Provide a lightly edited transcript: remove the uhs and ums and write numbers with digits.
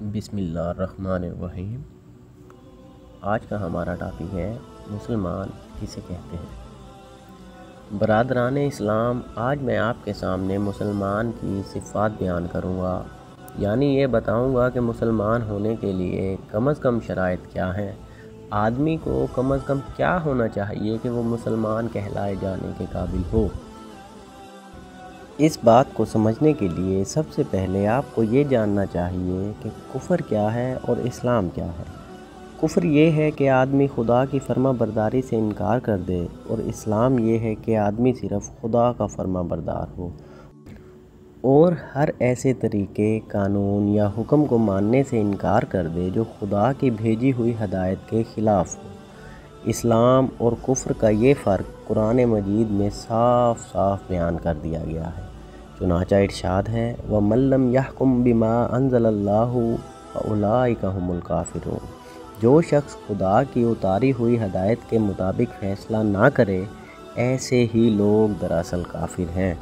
بسم اللہ الرحمن الرحیم۔ آج کا ہمارا ٹاپک ہے مسلمان کسے کہتے ہیں۔ برادران اسلام، آج میں آپ کے سامنے مسلمان کی صفات بیان کروں گا، یعنی یہ بتاؤں گا کہ مسلمان ہونے کے لیے کم از کم شرائط کیا ہیں، آدمی کو کم از کم کیا ہونا چاہیے کہ وہ مسلمان کہلائے جانے کے قابل ہو۔ اس بات کو سمجھنے کے لیے سب سے پہلے آپ کو یہ جاننا چاہیے کہ کفر کیا ہے اور اسلام کیا ہے۔ کفر یہ ہے کہ آدمی خدا کی فرما برداری سے انکار کر دے، اور اسلام یہ ہے کہ آدمی صرف خدا کا فرما بردار ہو اور ہر ایسے طریقے، قانون یا حکم کو ماننے سے انکار کر دے جو خدا کی بھیجی ہوئی ہدایت کے خلاف ہو۔ اسلام اور کفر کا یہ فرق قرآن مجید میں صاف صاف بیان کر دیا گیا ہے۔ چنانچہ ارشاد ہے، وَمَن لَّمْ يَحْكُم بِمَا أَنزَلَ اللَّهُ فَأُولَٰئِكَ هُمُ الْكَافِرُونَ۔ جو شخص خدا کی اتاری ہوئی ہدایت کے مطابق فیصلہ نہ کرے، ایسے ہی لوگ دراصل کافر ہیں۔